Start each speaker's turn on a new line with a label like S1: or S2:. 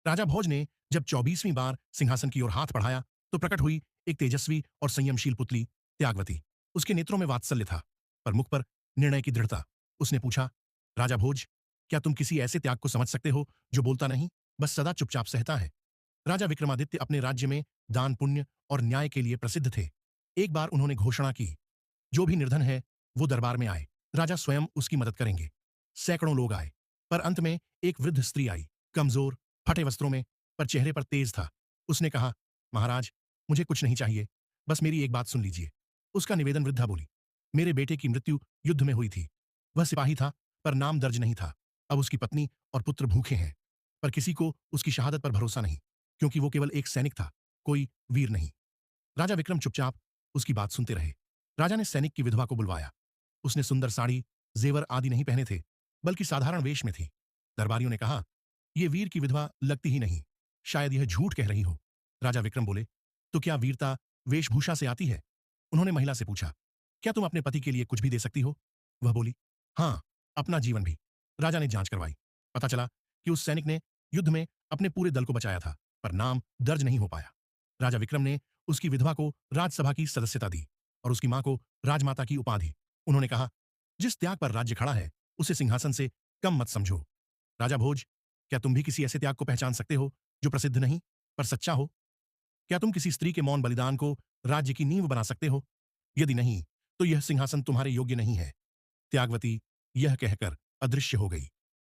S1: राजा भोज ने जब 24वीं बार सिंहासन की ओर हाथ बढ़ाया तो प्रकट हुई एक तेजस्वी और संयमशील पुतली त्यागवती। उसके नेत्रों में वात्सल्य था, पर मुख पर निर्णय की दृढ़ता। उसने पूछा, राजा भोज, क्या तुम किसी ऐसे त्याग को समझ सकते हो जो बोलता नहीं, बस सदा चुपचाप सहता है? राजा विक्रमादित्य अपने राज्य में दान पुण्य और न्याय के लिए प्रसिद्ध थे। एक बार उन्होंने घोषणा की, जो भी निर्धन है वो दरबार में आए, राजा स्वयं उसकी मदद करेंगे। सैकड़ों लोग आए, पर अंत में एक वृद्ध स्त्री आई, कमजोर, फटे वस्त्रों में, पर चेहरे पर तेज था। उसने कहा, महाराज, मुझे कुछ नहीं चाहिए, बस मेरी एक बात सुन लीजिए। उसका निवेदन वृद्धा बोली, मेरे बेटे की मृत्यु युद्ध में हुई थी। वह सिपाही था, पर नाम दर्ज नहीं था। अब उसकी पत्नी और पुत्र भूखे हैं, पर किसी को उसकी शहादत पर भरोसा नहीं, क्योंकि वो केवल एक सैनिक था, कोई वीर नहीं। राजा विक्रम चुपचाप उसकी बात सुनते रहे। राजा ने सैनिक की विधवा को बुलवाया। उसने सुंदर साड़ी, जेवर आदि नहीं पहने थे, बल्कि साधारण वेश में थी। दरबारियों ने कहा, यह वीर की विधवा लगती ही नहीं, शायद यह झूठ कह रही हो। राजा विक्रम बोले, तो क्या वीरता वेशभूषा से आती है? उन्होंने महिला से पूछा, क्या तुम अपने पति के लिए कुछ भी दे सकती हो? वह बोली, हाँ, अपना जीवन भी। राजा ने जांच करवाई। पता चला कि उस सैनिक ने युद्ध में अपने पूरे दल को बचाया था, पर नाम दर्ज नहीं हो पाया। राजा विक्रम ने उसकी विधवा को राज्यसभा की सदस्यता दी और उसकी मां को राजमाता की उपाधि। उन्होंने कहा, जिस त्याग पर राज्य खड़ा है उसे सिंहासन से कम मत समझो। राजा भोज, क्या तुम भी किसी ऐसे त्याग को पहचान सकते हो जो प्रसिद्ध नहीं पर सच्चा हो? क्या तुम किसी स्त्री के मौन बलिदान को राज्य की नींव बना सकते हो? यदि नहीं, तो यह सिंहासन तुम्हारे योग्य नहीं है। त्यागवती यह कहकर अदृश्य हो गई।